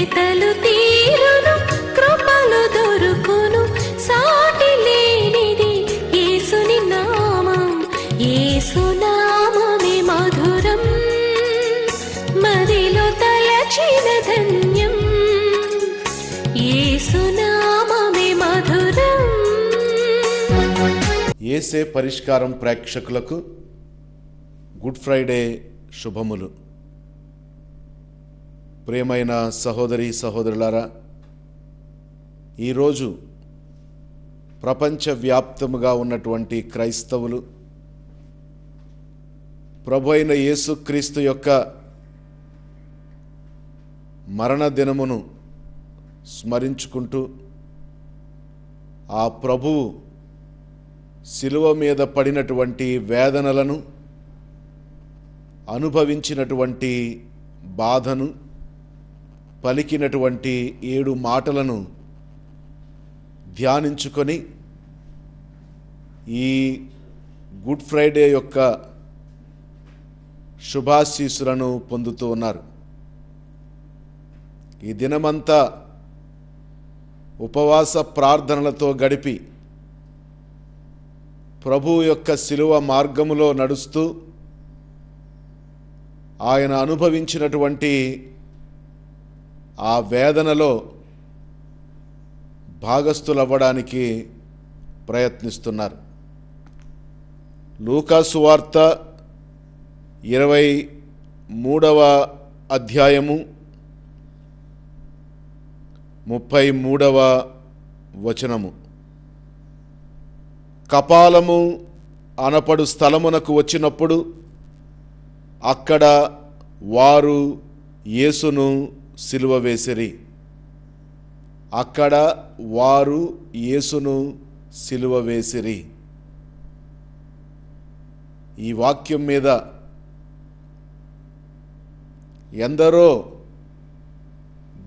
వెతలు తీరును, కృపలు దొరుకును, సాటి లేనిది యేసుని నామం. యేసు నామమే మధురం, మదిలో తలచిన ధన్యం. యేసు నామమే మధురం. యేసే పరిష్కారం ప్రేక్షకులకు గుడ్ ఫ్రైడే శుభములు. ప్రియమైన సహోదరి సహోదరులారా, ఈరోజు ప్రపంచవ్యాప్తముగా ఉన్నటువంటి క్రైస్తవులు ప్రభు అయిన యేసుక్రీస్తు యొక్క మరణ దినమును స్మరించుకుంటూ ఆ ప్రభువు శిలువ మీద పడినటువంటి వేదనలను, అనుభవించినటువంటి బాధను, పలికినటువంటి 7 మాటలను ధ్యానించుకొని ఈ గుడ్ ఫ్రైడే యొక్క శుభాశీస్సులను పొందుతూ ఉన్నారు. ఈ దినమంతా ఉపవాస ప్రార్థనలతో గడిపి ప్రభువు యొక్క శిలువ మార్గములో నడుస్తూ ఆయన అనుభవించినటువంటి ఆ వేదనలో భాగస్థులవ్వడానికి ప్రయత్నిస్తున్నారు. లూకా సువార్త 23వ అధ్యాయము 33వ వచనము. కపాలము అనపడు స్థలమునకు వచ్చినప్పుడు అక్కడ వారు యేసును సిలువ వేసిరి. అక్కడ వారు యేసును సిలువ వేసిరి. ఈ వాక్యం మీద ఎందరో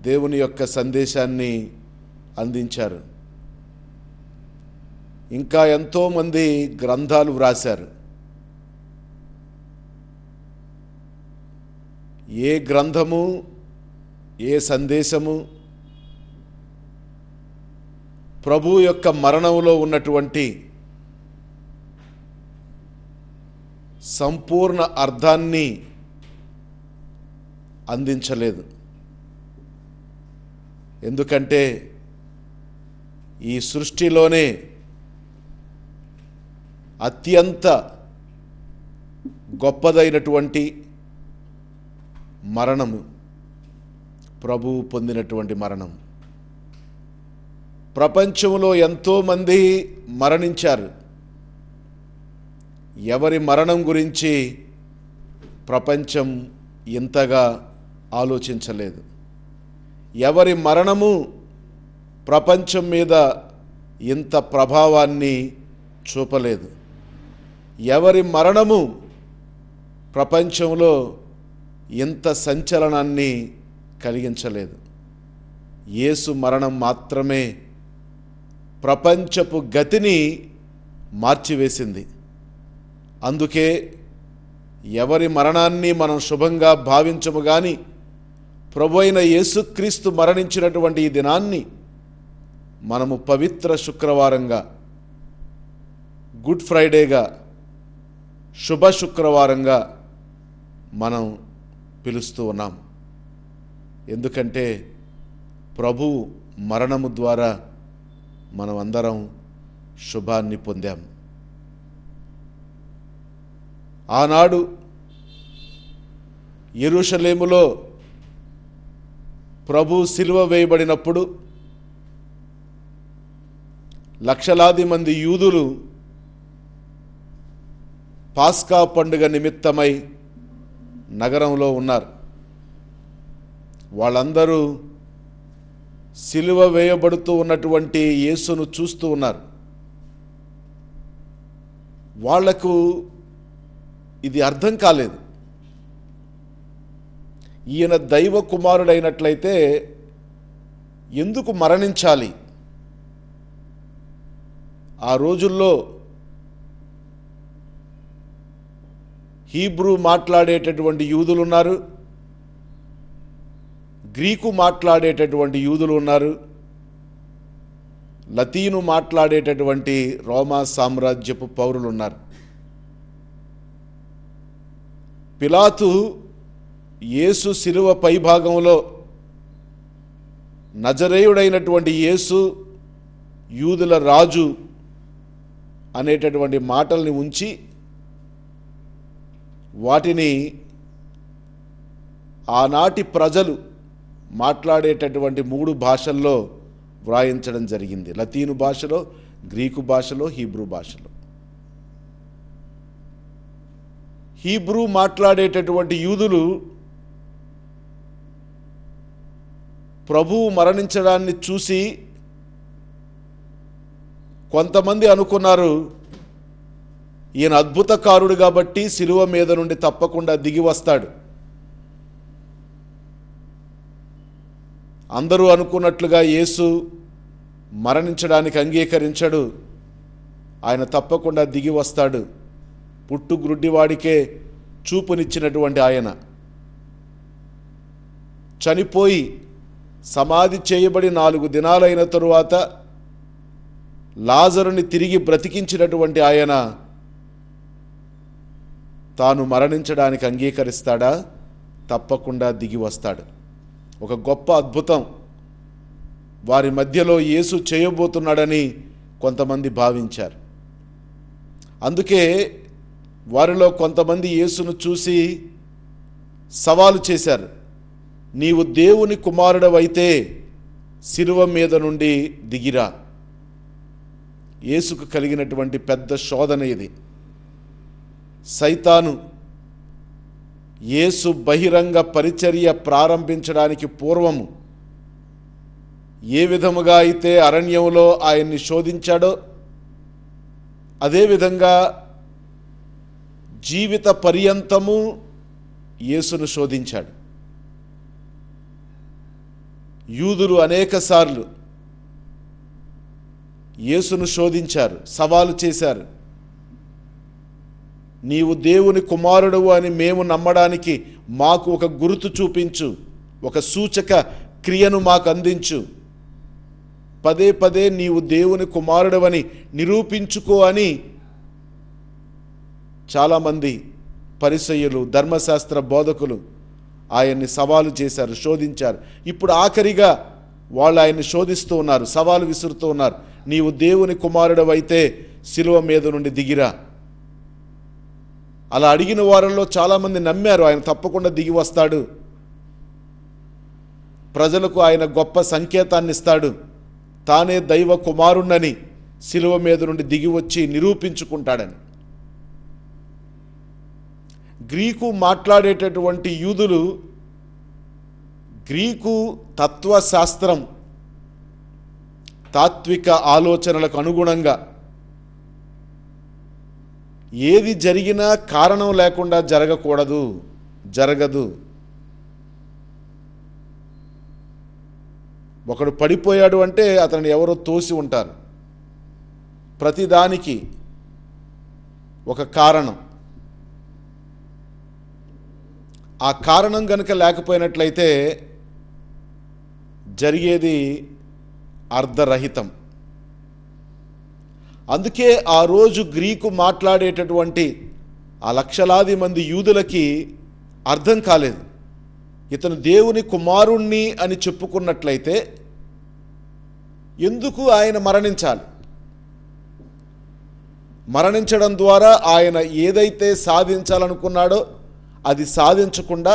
దేవుని యొక్క సందేశాన్ని అందించారు. ఇంకా ఎంతోమంది గ్రంథాలు వ్రాశారు. ఏ గ్రంథము, ఏ సందేశము ప్రభు యొక్క మరణంలో ఉన్నటువంటి సంపూర్ణ అర్థాన్ని అందించలేదు. ఎందుకంటే ఈ సృష్టిలోనే అత్యంత గొప్పదైనటువంటి మరణము ప్రభువు పొందినటువంటి మరణం. ప్రపంచంలో ఎంతోమంది మరణించారు. ఎవరి మరణం గురించి ప్రపంచం ఇంతగా ఆలోచించలేదు. ఎవరి మరణము ప్రపంచం మీద ఇంత ప్రభావాన్ని చూపలేదు. ఎవరి మరణము ప్రపంచంలో ఇంత సంచలనాన్ని కలిగించలేదు. యేసు మరణం మాత్రమే ప్రపంచపు గతిని మార్చివేసింది. అందుకే ఎవరి మరణాన్ని మనం శుభంగా భావించము కానీ ప్రభు అయిన యేసుక్రీస్తు మరణించినటువంటి ఈ దినాన్ని మనము పవిత్ర శుక్రవారంగా, గుడ్ ఫ్రైడేగా, శుభ శుక్రవారంగా మనం పిలుస్తూ ఉన్నాం. ఎందుకంటే ప్రభు మరణము ద్వారా మనం అందరం శుభాన్ని పొందాం. ఆనాడు యెరూషలేములో ప్రభు సిలువ వేయబడినప్పుడు లక్షలాది మంది యూదులు పాస్కా పండుగ నిమిత్తమై నగరంలో ఉన్నారు. వాళ్ళందరూ సిలువ వేయబడుతూ ఉన్నటువంటి యేసును చూస్తూ ఉన్నారు. వాళ్లకు ఇది అర్థం కాలేదు. ఈయన దైవ కుమారుడైనట్లయితే ఎందుకు మరణించాలి? ఆ రోజుల్లో హీబ్రూ మాట్లాడేటటువంటి యూదులు ఉన్నారు, గ్రీకు మాట్లాడేటటువంటి యూదులు ఉన్నారు, లతీను మాట్లాడేటటువంటి రోమా సామ్రాజ్యపు పౌరులు ఉన్నారు. పిలాతు యేసు శిలువ పైభాగంలో నజరేయుడైనటువంటి యేసు యూదుల రాజు అనేటటువంటి మాటల్ని ఉంచి వాటిని ఆనాటి ప్రజలు మాట్లాడేటటువంటి 3 భాషల్లో వ్రాయించడం జరిగింది. లతీను భాషలో, గ్రీకు భాషలో, హీబ్రూ భాషలో. హీబ్రూ మాట్లాడేటటువంటి యూదులు ప్రభువు మరణించడాన్ని చూసి కొంతమంది అనుకున్నారు, ఈయన అద్భుతకారుడు కాబట్టి శిలువ మీద నుండి తప్పకుండా దిగి వస్తాడు. అందరూ అనుకున్నట్లుగా యేసు మరణించడానికి అంగీకరించడు, ఆయన తప్పకుండా దిగి వస్తాడు. పుట్టు గ్రుడ్డివాడికే చూపునిచ్చినటువంటి ఆయన చనిపోయి సమాధి చేయబడి 4 దినాలైన తరువాత లాజరుని తిరిగి బ్రతికించినటువంటి ఆయన తాను మరణించడానికి అంగీకరిస్తాడా? తప్పకుండా దిగి వస్తాడు. ఒక గొప్ప అద్భుతం వారి మధ్యలో యేసు చేయబోతున్నాడని కొంతమంది భావించారు. అందుకే వారిలో కొంతమంది యేసును చూసి సవాలు చేశారు, నీవు దేవుని కుమారుడవైతే శిలువ మీద నుండి దిగిరా. యేసుకు కలిగినటువంటి పెద్ద శోధన ఇది. సైతాను యేసు బహిరంగ పరిచర్య ప్రారంభించడానికి పూర్వము ఏ విధముగా అయితే అరణ్యంలో ఆయన్ని శోధించాడో అదేవిధంగా జీవిత పర్యంతము యేసును శోధించాడు. యూదులు అనేకసార్లు యేసును శోధించారు, సవాలు చేశారు. నీవు దేవుని కుమారుడు అని మేము నమ్మడానికి మాకు ఒక గుర్తు చూపించు, ఒక సూచక క్రియను మాకు అందించు, పదే పదే నీవు దేవుని కుమారుడవని నిరూపించుకో అని చాలామంది పరిసయ్యులు, ధర్మశాస్త్ర బోధకులు ఆయన్ని సవాలు చేశారు, శోధించారు. ఇప్పుడు ఆఖరిగా వాళ్ళు ఆయన్ని శోధిస్తూ ఉన్నారు, సవాలు విసురుతూ ఉన్నారు. నీవు దేవుని కుమారుడవైతే శిలువ మీద నుండి దిగిరా. అలా అడిగిన వారిలో చాలామంది నమ్మారు, ఆయన తప్పకుండా దిగి వస్తాడు, ప్రజలకు ఆయన గొప్ప సంకేతాన్ని ఇస్తాడు, తానే దైవ కుమారుణ్ణని శిలువ మీద నుండి దిగి వచ్చి నిరూపించుకుంటాడని. గ్రీకు మాట్లాడేటటువంటి యూదులు గ్రీకు తత్వశాస్త్రం, తాత్విక ఆలోచనలకు అనుగుణంగా ఏది జరిగినా కారణం లేకుండా జరగకూడదు, జరగదు. ఒకడు పడిపోయాడు అంటే అతన్ని ఎవరో తోసి ఉంటారు. ప్రతిదానికి ఒక కారణం. ఆ కారణం గనుక లేకపోయినట్లయితే జరిగేది అర్ధరహితం. అందుకే ఆ రోజు గ్రీకు మాట్లాడేటటువంటి ఆ లక్షలాది మంది యూదులకి అర్థం కాలేదు. ఇతను దేవుని కుమారుణ్ణి అని చెప్పుకున్నట్లయితే ఎందుకు ఆయన మరణించాలి? మరణించడం ద్వారా ఆయన ఏదైతే సాధించాలనుకున్నాడో అది సాధించకుండా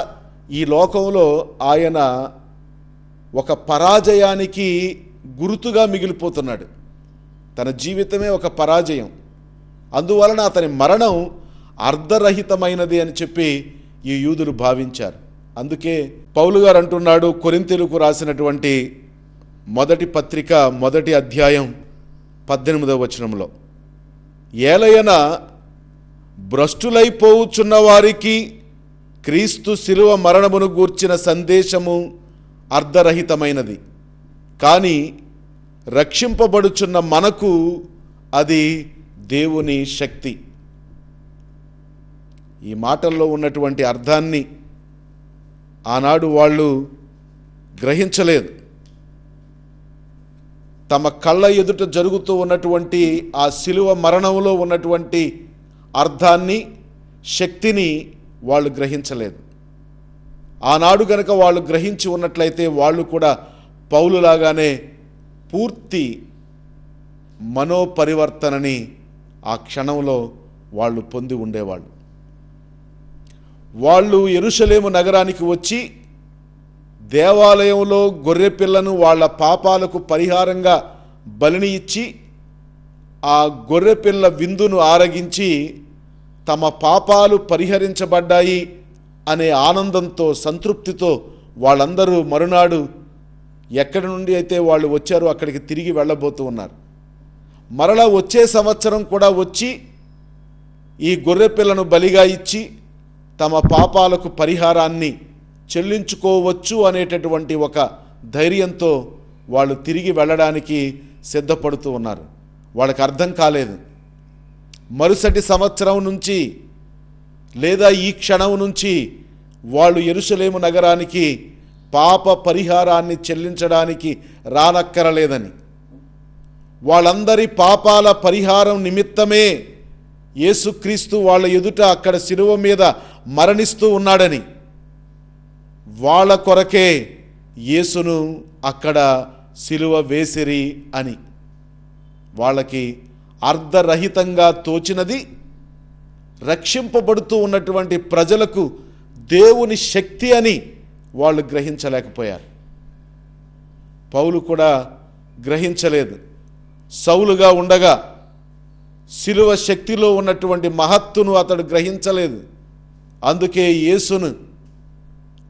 ఈ లోకంలో ఆయన ఒక పరాజయానికి గుర్తుగా మిగిలిపోతున్నాడు. తన జీవితమే ఒక పరాజయం. అందువలన అతని మరణం అర్ధరహితమైనది అని చెప్పి ఈ యూదులు భావించారు. అందుకే పౌలు గారు అంటున్నాడు, కొరింథీయులకు రాసినటువంటి మొదటి పత్రిక 1వ అధ్యాయం 18వ వచనంలో, ఏలయన భ్రష్టులైపోవుచున్న వారికి క్రీస్తు శిలువ మరణమును గూర్చిన సందేశము అర్ధరహితమైనది, కానీ రక్షింపబడుచున్న మనకు అది దేవుని శక్తి. ఈ మాటల్లో ఉన్నటువంటి అర్థాన్ని ఆనాడు వాళ్ళు గ్రహించలేదు. తమ కళ్ళ ఎదుట జరుగుతూ ఉన్నటువంటి ఆ శిలువ మరణంలో ఉన్నటువంటి అర్థాన్ని, శక్తిని వాళ్ళు గ్రహించలేదు. ఆనాడు గనక వాళ్ళు గ్రహించి ఉన్నట్లయితే వాళ్ళు కూడా పౌలులాగానే పూర్తి మనోపరివర్తనని ఆ క్షణంలో వాళ్ళు పొంది ఉండేవాళ్ళు. వాళ్ళు యెరూషలేము నగరానికి వచ్చి దేవాలయంలో గొర్రెపిల్లను వాళ్ళ పాపాలకు పరిహారంగా బలిని ఇచ్చి ఆ గొర్రెపిల్ల విందును ఆరగించి తమ పాపాలు పరిహరించబడ్డాయి అనే ఆనందంతో, సంతృప్తితో వాళ్ళందరూ మరునాడు ఎక్కడి నుండి అయితే వాళ్ళు వచ్చారో అక్కడికి తిరిగి వెళ్ళబోతూ ఉన్నారు. మరలా వచ్చే సంవత్సరం కూడా వచ్చి ఈ గొర్రెపిల్లను బలిగా ఇచ్చి తమ పాపాలకు పరిహారాన్ని చెల్లించుకోవచ్చు అనేటటువంటి ఒక ధైర్యంతో వాళ్ళు తిరిగి వెళ్ళడానికి సిద్ధపడుతూ ఉన్నారు. వాళ్ళకి అర్థం కాలేదు, మరుసటి సంవత్సరం నుంచి లేదా ఈ క్షణం నుంచి వాళ్ళు యెరూషలేము నగరానికి పాప పరిహారాన్ని చెల్లించడానికి రానక్కరలేదని, వాళ్ళందరి పాపాల పరిహారం నిమిత్తమే యేసుక్రీస్తు వాళ్ళ ఎదుట అక్కడ శిలువ మీద మరణిస్తూ ఉన్నాడని, వాళ్ళ కొరకే యేసును అక్కడ శిలువ వేసిరి అని వాళ్ళకి అర్ధరహితంగా తోచినది రక్షింపబడుతూ ఉన్నటువంటి ప్రజలకు దేవుని శక్తి అని వాళ్ళు గ్రహించలేకపోయారు. పౌలు కూడా గ్రహించలేదు. సౌలుగా ఉండగా శిలువ శక్తిలో ఉన్నటువంటి మహత్తును అతడు గ్రహించలేదు. అందుకే యేసును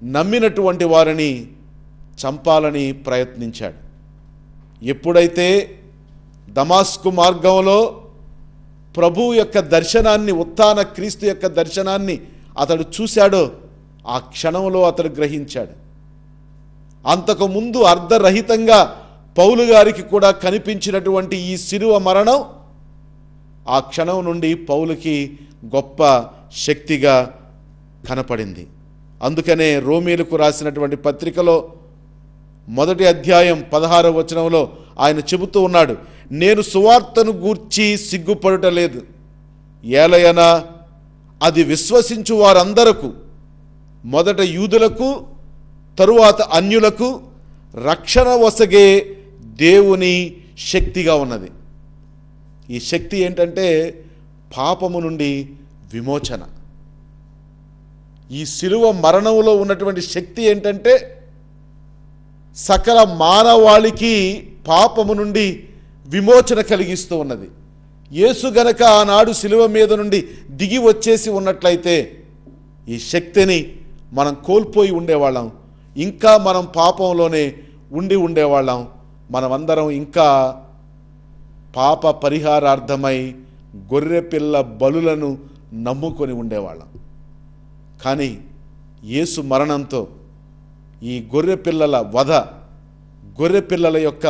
నమ్మినటువంటి వారిని చంపాలని ప్రయత్నించాడు. ఎప్పుడైతే దమాస్కు మార్గంలో ప్రభు యొక్క దర్శనాన్ని, ఉత్థాన క్రీస్తు యొక్క దర్శనాన్ని అతడు చూశాడో ఆ క్షణంలో అతడు గ్రహించాడు. అంతకుముందు అర్ధరహితంగా పౌలు గారికి కూడా కనిపించినటువంటి ఈ శిలువ మరణం ఆ క్షణం నుండి పౌలుకి గొప్ప శక్తిగా కనపడింది. అందుకనే రోమీలకు రాసినటువంటి పత్రికలో 1వ అధ్యాయం 16వ వచనంలో ఆయన చెబుతూ ఉన్నాడు, నేను సువార్తను గూర్చి సిగ్గుపడుటలేదు, ఏలయనా అది విశ్వసించు వారందరకు, మొదట యూదులకు తరువాత అన్యులకు రక్షణ వసగే దేవుని శక్తిగా ఉన్నది. ఈ శక్తి ఏంటంటే పాపము నుండి విమోచన. ఈ శిలువ మరణంలో ఉన్నటువంటి శక్తి ఏంటంటే సకల మానవాళికి పాపము నుండి విమోచన కలిగిస్తూ ఉన్నది. యేసు గనక ఆనాడు శిలువ మీద నుండి దిగి వచ్చేసి ఉన్నట్లయితే ఈ శక్తిని మనం కోల్పోయి ఉండేవాళ్ళం. ఇంకా మనం పాపంలోనే ఉండేవాళ్ళం. మనమందరం ఇంకా పాప పరిహారార్థమై గొర్రెపిల్ల బలులను నమ్ముకొని ఉండేవాళ్ళం. కానీ యేసు మరణంతో ఈ గొర్రెపిల్లల వధ, గొర్రెపిల్లల యొక్క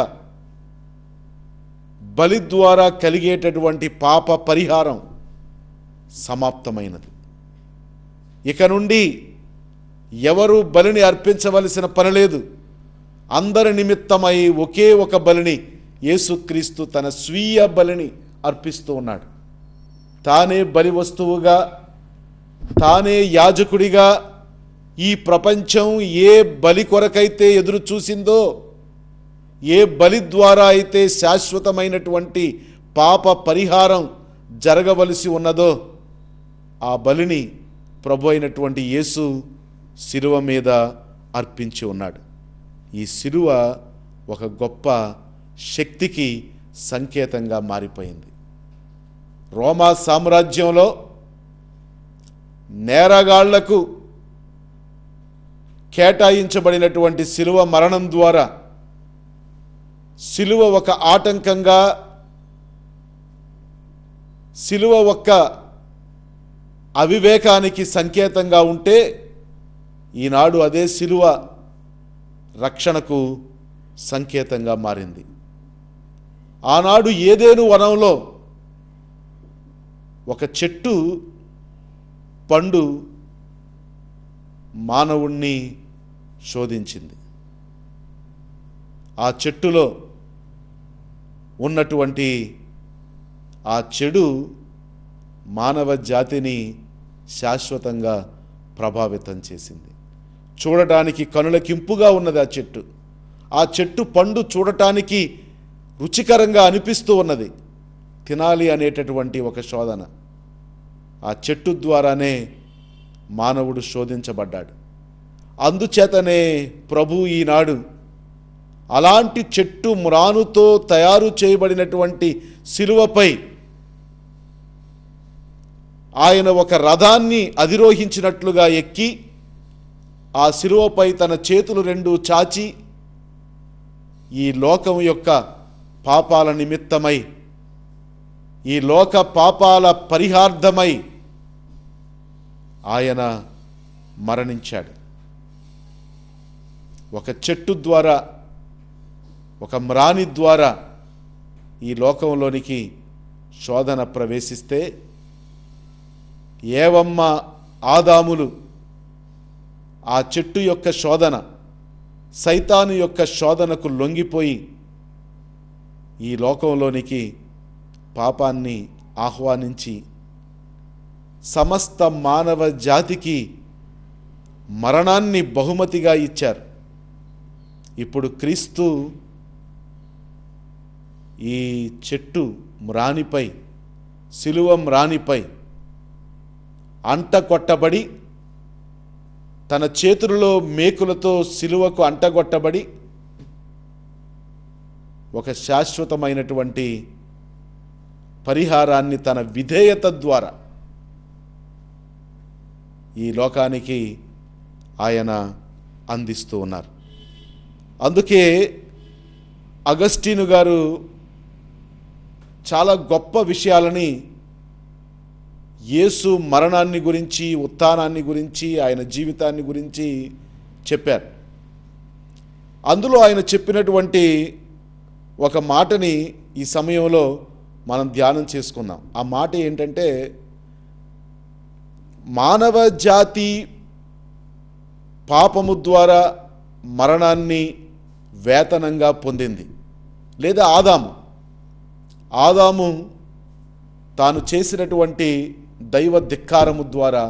బలి ద్వారా కలిగేటటువంటి పాప పరిహారం సమాప్తమైనది. ఇక నుండి ఎవరు బలిని అర్పించవలసిన పని లేదు. అందరి నిమిత్తమై ఒకే ఒక బలిని యేసుక్రీస్తు తన స్వీయ బలిని అర్పిస్తూ ఉన్నాడు. తానే బలి వస్తువుగా, తానే యాజకుడిగా ఈ ప్రపంచం ఏ బలి కొరకైతే ఎదురు చూసిందో, ఏ బలి ద్వారా అయితే శాశ్వతమైనటువంటి పాప పరిహారం జరగవలసి ఉన్నదో ఆ బలిని ప్రభు అయినటువంటి యేసు శిలువ మీద అర్పించి ఉన్నాడు. ఈ శిలువ ఒక గొప్ప శక్తికి సంకేతంగా మారిపోయింది. రోమా సామ్రాజ్యంలో నేరగాళ్లకు కేటాయించబడినటువంటి శిలువ మరణం ద్వారా శిలువ ఒక ఆటంకంగా, శిలువ ఒక్క అవివేకానికి సంకేతంగా ఉంటే, ఈనాడు అదే శిలువ రక్షణకు సంకేతంగా మారింది. ఆనాడు ఏదేను వనంలో ఒక చెట్టు పండు మానవుణ్ణి శోధించింది. ఆ చెట్టులో ఉన్నటువంటి ఆ చెడు మానవ జాతిని శాశ్వతంగా ప్రభావితం చేసింది. చూడటానికి కనులకింపుగా ఉన్నది ఆ చెట్టు పండు చూడటానికి రుచికరంగా అనిపిస్తూ ఉన్నది. తినాలి అనేటటువంటి ఒక శోధన. ఆ చెట్టు ద్వారానే మానవుడు శోధించబడ్డాడు. అందుచేతనే ప్రభు ఈనాడు అలాంటి చెట్టు మ్రానుతో తయారు చేయబడినటువంటి శిలువపై ఆయన ఒక రథాన్ని అధిరోహించినట్లుగా ఎక్కి ఆ శిలువపై తన చేతులు రెండు చాచి ఈ లోకం యొక్క పాపాల నిమిత్తమై, ఈ లోక పాపాల పరిహార్థమై ఆయన మరణించాడు. ఒక చెట్టు ద్వారా, ఒక మ్రాని ద్వారా ఈ లోకంలోనికి శోధన ప్రవేశిస్తే ఏవమ్మ ఆదాములు ఆ చెట్టు యొక్క శోధన, సైతాను యొక్క శోధనకు లొంగిపోయి ఈ లోకంలోనికి పాపాన్ని ఆహ్వానించి సమస్త మానవ జాతికి మరణాన్ని బహుమతిగా ఇచ్చారు. ఇప్పుడు క్రీస్తు ఈ చెట్టు మ్రానిపై, శిలువ మ్రానిపై అంటగొట్టబడి, తన చేతులలో మేకులతో శిలువకు అంటగొట్టబడి ఒక శాశ్వతమైనటువంటి పరిహారాన్ని తన విధేయత ద్వారా ఈ లోకానికి ఆయన అందిస్తూ ఉన్నారు. అందుకే అగస్టిను గారు చాలా గొప్ప విషయాలని యేసు మరణాన్ని గురించి, ఉత్థానాన్ని గురించి, ఆయన జీవితాన్ని గురించి చెప్పారు. అందులో ఆయన చెప్పినటువంటి ఒక మాటని ఈ సమయంలో మనం ధ్యానం చేసుకుందాం. ఆ మాట ఏంటంటే, మానవ జాతి పాపము ద్వారా మరణాన్ని వేతనంగా పొందింది. లేదా ఆదాము తాను చేసినటువంటి దైవ ధిక్కారము ద్వారా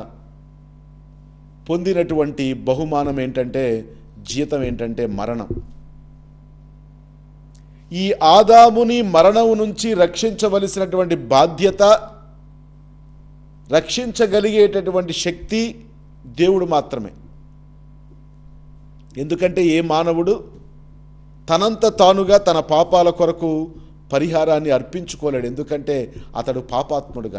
పొందినటువంటి బహుమానం ఏంటంటే, జీతం ఏంటంటే మరణం. ఈ ఆదాముని మరణం నుంచి రక్షించవలసినటువంటి బాధ్యత, రక్షించగలిగేటటువంటి శక్తి దేవుడు మాత్రమే. ఎందుకంటే ఏ మానవుడు తనంత తానుగా తన పాపాల కొరకు పరిహారాన్ని అర్పించుకోలేడు. ఎందుకంటే అతడు పాపాత్ముడు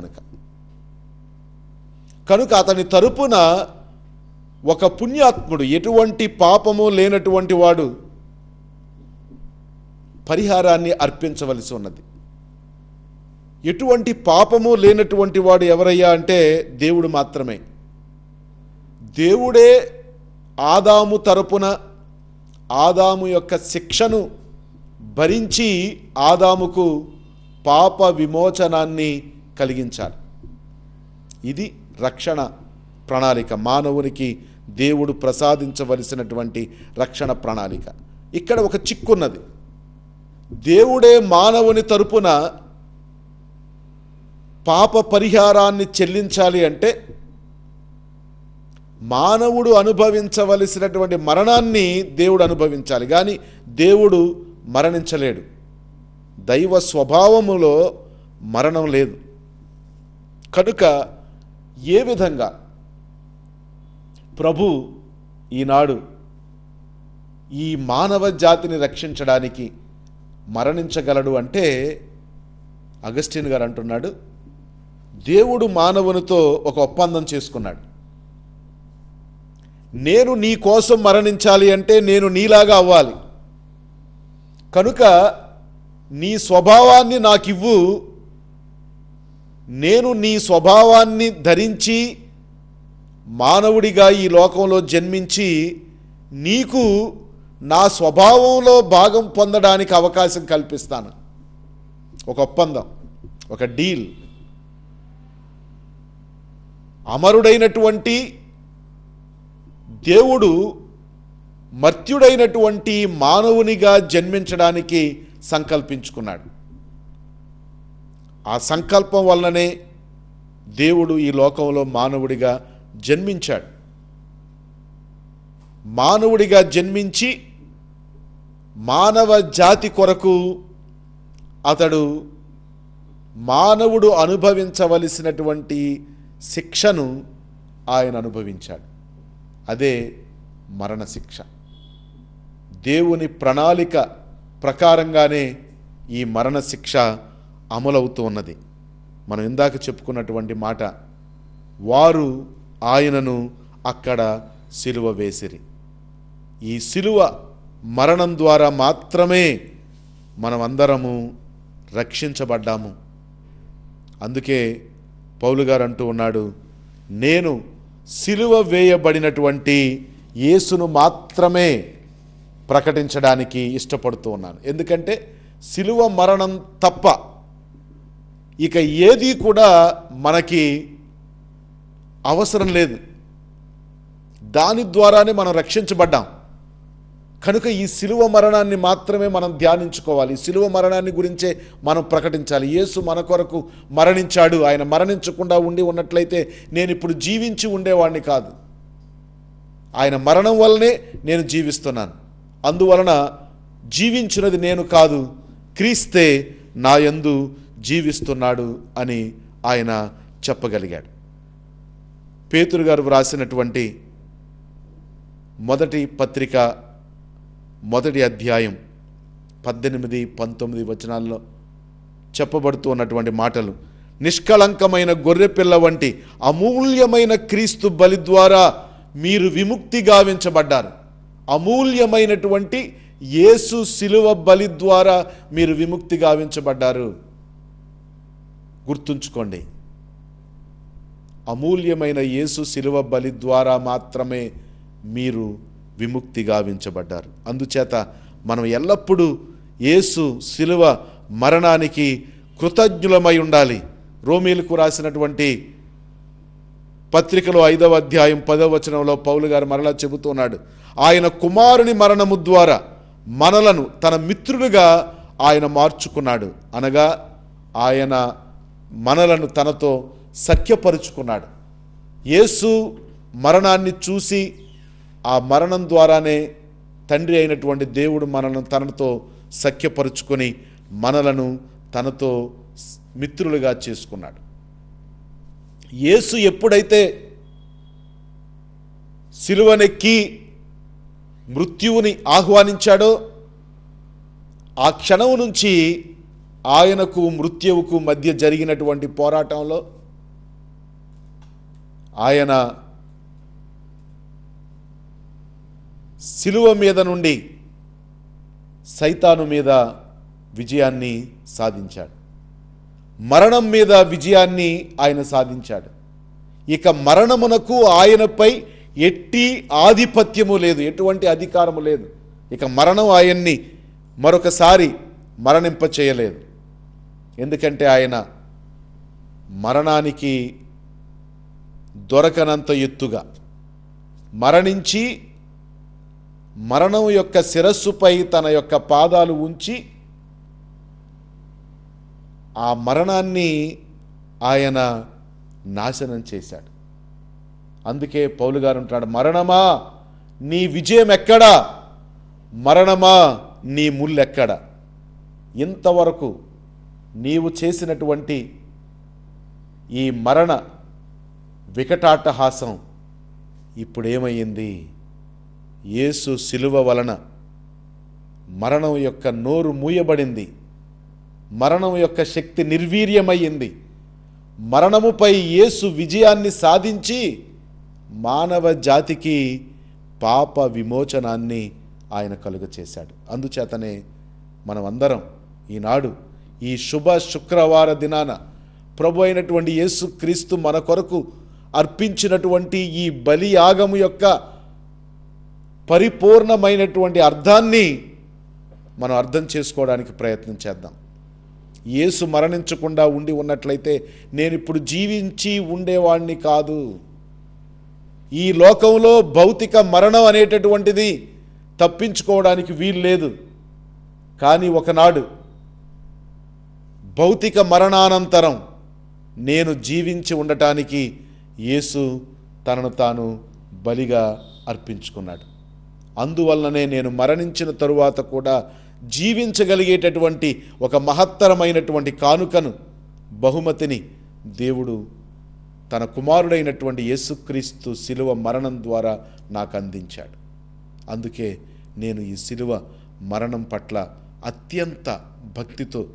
కనుక అతని తరపున ఒక పుణ్యాత్ముడు, ఎటువంటి పాపము లేనటువంటి వాడు పరిహారాన్ని అర్పించవలసి ఉన్నది. ఎటువంటి పాపము లేనటువంటి వాడు ఎవరయ్యా అంటే దేవుడు మాత్రమే. దేవుడే ఆదాము తరపున ఆదాము యొక్క శిక్షను భరించి ఆదాముకు పాప విమోచనాన్ని కలిగించాలి. ఇది రక్షణ ప్రణాళిక, మానవునికి దేవుడు ప్రసాదించవలసినటువంటి రక్షణ ప్రణాళిక. ఇక్కడ ఒక చిక్కున్నది. దేవుడే మానవుని తరపున పాప పరిహారాన్ని చెల్లించాలి అంటే మానవుడు అనుభవించవలసినటువంటి మరణాన్ని దేవుడు అనుభవించాలి. కానీ దేవుడు మరణించలేడు. దైవ స్వభావములో మరణం లేదు. కనుక ఏ విధంగా ప్రభు ఈనాడు ఈ మానవ జాతిని రక్షించడానికి మరణించగలడు అంటే, అగస్టిన్ గారు అంటున్నాడు, దేవుడు మానవునితో ఒక ఒప్పందం చేసుకున్నాడు. నేను నీ కోసం మరణించాలి అంటే నేను నీలాగా అవ్వాలి. కనుక నీ స్వభావాన్ని నాకివ్వు, నేను నీ స్వభావాన్ని ధరించి మానవుడిగా ఈ లోకంలో జన్మించి నీకు నా స్వభావంలో భాగం పొందడానికి అవకాశం కల్పిస్తాను. ఒక ఒప్పందం, ఒక డీల్. అమరుడైనటువంటి దేవుడు మర్త్యుడైనటువంటి మానవునిగా జన్మించడానికి సంకల్పించుకున్నాడు. ఆ సంకల్పం వలననే దేవుడు ఈ లోకంలో మానవుడిగా జన్మించాడు. మానవుడిగా జన్మించి మానవ జాతి కొరకు అతడు మానవుడు అనుభవించవలసినటువంటి శిక్షను ఆయన అనుభవించాడు. అదే మరణశిక్ష. దేవుని ప్రణాళిక ప్రకారంగానే ఈ మరణశిక్ష అమలవుతూ ఉన్నది. మనం ఇందాక చెప్పుకున్నటువంటి మాట, వారు ఆయనను అక్కడ సిలువ వేసిరి. ఈ సిలువ మరణం ద్వారా మాత్రమే మనమందరము రక్షించబడ్డాము. అందుకే పౌలు గారు అంటూ ఉన్నాడు, నేను సిలువ వేయబడినటువంటి యేసును మాత్రమే ప్రకటించడానికి ఇష్టపడుతూ ఉన్నాను. ఎందుకంటే సిలువ మరణం తప్ప ఇక ఏది కూడా మనకి అవసరం లేదు. దాని ద్వారానే మనం రక్షించబడ్డాం. కనుక ఈ సిలువ మరణాన్ని మాత్రమే మనం ధ్యానించుకోవాలి. ఈ సిలువ మరణాన్ని గురించే మనం ప్రకటించాలి. యేసు మన కొరకు మరణించాడు. ఆయన మరణించకుండా ఉండి ఉన్నట్లయితే నేను ఇప్పుడు జీవించి ఉండేవాడిని కాదు. ఆయన మరణం వల్లనే నేను జీవిస్తున్నాను. అందువలన జీవించినది నేను కాదు, క్రీస్తే నా యందు జీవిస్తున్నాడు అని ఆయన చెప్పగలిగాడు. పేతురు గారు వ్రాసినటువంటి మొదటి పత్రిక 1వ అధ్యాయం 18-19 వచనాల్లో చెప్పబడుతూ ఉన్నటువంటి మాటలు, నిష్కళంకమైన గొర్రెపిల్ల వంటి అమూల్యమైన క్రీస్తు బలి ద్వారా మీరు విముక్తి గావించబడ్డారు. అమూల్యమైనటువంటి యేసు శిలువ బలి ద్వారా మీరు విముక్తి గావించబడ్డారు. గుర్తుంచుకోండి, అమూల్యమైన యేసు శిలువ బలి ద్వారా మాత్రమే మీరు విముక్తి గావించబడ్డారు. అందుచేత మనం ఎల్లప్పుడూ యేసు శిలువ మరణానికి కృతజ్ఞులమై ఉండాలి. రోమీలకు రాసినటువంటి పత్రికలో 5వ అధ్యాయం 10వ వచనంలో పౌలు గారు మరలా చెబుతున్నాడు, ఆయన కుమారుని మరణము ద్వారా మనలను తన మిత్రులుగా ఆయన మార్చుకున్నాడు. అనగా ఆయన మనలను తనతో సఖ్యపరుచుకున్నాడు. యేసు మరణాన్ని చూసి ఆ మరణం ద్వారానే తండ్రి అయినటువంటి దేవుడు మనలను తనతో సఖ్యపరుచుకొని మనలను తనతో మిత్రులుగా చేసుకున్నాడు. యేసు ఎప్పుడైతే సిలువనెక్కి మృత్యువుని ఆహ్వానించాడో ఆ క్షణం నుంచి ఆయనకు మృత్యువుకు మధ్య జరిగినటువంటి పోరాటంలో ఆయన సిలువ మీద నుండి సైతాను మీద విజయాన్ని సాధించాడు. మరణం మీద విజయాన్ని ఆయన సాధించాడు. ఇక మరణమునకు ఆయనపై ఎట్టి ఆధిపత్యము లేదు, ఎటువంటి అధికారము లేదు. ఇక మరణం ఆయన్ని మరొకసారి మరణింప చేయలేదు. ఎందుకంటే ఆయన మరణానికి దొరకనంత ఎత్తుగా మరణించి మరణం యొక్క శిరస్సుపై తన యొక్క పాదాలు ఉంచి ఆ మరణాన్ని ఆయన నాశనం చేశాడు. అందుకే పౌలు గారు అంటాడు, మరణమా నీ విజయం ఎక్కడా, మరణమా నీ ముల్లెక్కడా. ఇంతవరకు నీవు చేసినటువంటి ఈ మరణ వికటాటహాసం ఇప్పుడేమయ్యింది? యేసు శిలువ వలన మరణం యొక్క నోరు మూయబడింది. మరణం యొక్క శక్తి నిర్వీర్యమయ్యింది. మరణముపై యేసు విజయాన్ని సాధించి మానవ జాతికి పాప విమోచనాన్ని ఆయన కలుగచేశాడు. అందుచేతనే మనం అందరం ఈనాడు ఈ శుభ శుక్రవార దినాన ప్రభు అయినటువంటి యేసు క్రీస్తు మన కొరకు అర్పించినటువంటి ఈ బలి యాగము యొక్క పరిపూర్ణమైనటువంటి అర్థాన్ని మనం అర్థం చేసుకోవడానికి ప్రయత్నం చేద్దాం. యేసు మరణించకుండా ఉండి ఉన్నట్లయితే నేను ఇప్పుడు జీవించి ఉండేవాణ్ణి కాదు. ఈ లోకంలో భౌతిక మరణం అనేటటువంటిది తప్పించుకోవడానికి వీలు లేదు. కానీ ఒకనాడు భౌతిక మరణానంతరం నేను జీవించి ఉండటానికి యేసు తనను తాను బలిగా అర్పించుకున్నాడు. అందువల్లనే నేను మరణించిన తరువాత కూడా జీవించగలిగేటటువంటి ఒక మహత్తరమైనటువంటి కానుకను, బహుమతిని దేవుడు తన కుమారుడైనటువంటి యేసుక్రీస్తు శిలువ మరణం ద్వారా నాకు అందించాడు. అందుకే నేను ఈ శిలువ మరణం పట్ల అత్యంత భక్తితో,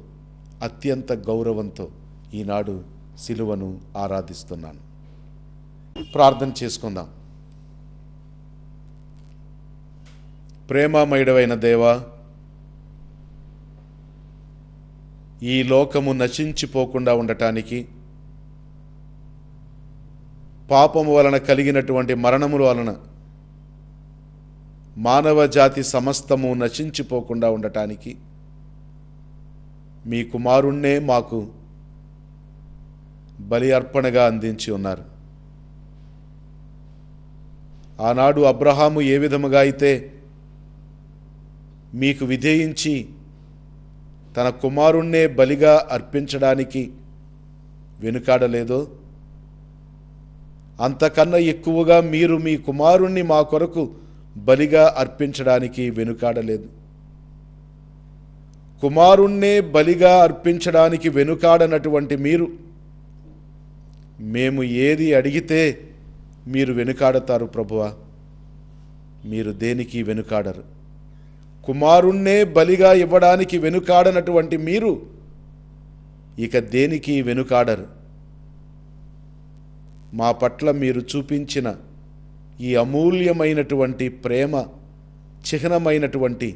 అత్యంత గౌరవంతో ఈనాడు శిలువను ఆరాధిస్తున్నాను. ప్రార్థన చేసుకుందాం. ప్రేమమయుడవైన దేవా, ఈ లోకము నశించిపోకుండా ఉండటానికి, పాపము వలన కలిగినటువంటి మరణముల వలన మానవ జాతి సమస్తము నశించిపోకుండా ఉండటానికి మీ కుమారుణ్ణే మాకు బలి అర్పణగా అందించి ఉన్నారు. ఆనాడు అబ్రహాము ఏ విధముగా అయితే మీకు విధేయించి తన కుమారుణ్ణే బలిగా అర్పించడానికి వెనుకాడలేదో, అంతకన్నా ఎక్కువగా మీరు మీ కుమారుణ్ణి మా కొరకు బలిగా అర్పించడానికి వెనుకాడలేదు. కుమారుణ్ణే బలిగా అర్పించడానికి వెనుకాడనటువంటి మీరు, మేము ఏది అడిగితే మీరు వెనుకాడతారు ప్రభువా. మీరు దేనికి వెనుకాడరు. కుమారుణ్ణే బలిగా ఇవ్వడానికి వెనుకాడనటువంటి మీరు ఇక దేనికి వెనుకాడరు. మా పట్ల మీరు చూపించిన ఈ అమూల్యమైనటువంటి ప్రేమ చిహ్నమైనటువంటి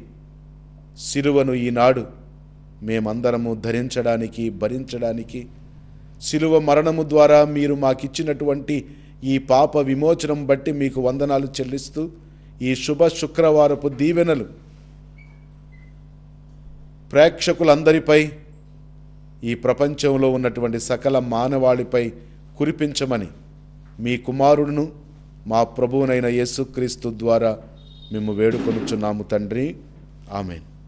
శిలువను ఈనాడు మేమందరము ధరించడానికి, భరించడానికి, శిలువ మరణము ద్వారా మీరు మాకిచ్చినటువంటి ఈ పాప విమోచనం బట్టి మీకు వందనాలు చెల్లిస్తూ, ఈ శుభ శుక్రవారపు దీవెనలు ప్రేక్షకులందరిపై, ఈ ప్రపంచంలో ఉన్నటువంటి సకల మానవాళిపై కురిపించమని మీ కుమారుడును మా ప్రభువునైన యేసుక్రీస్తు ద్వారా మేము వేడుకొనుచున్నాము తండ్రి. ఆమేన్.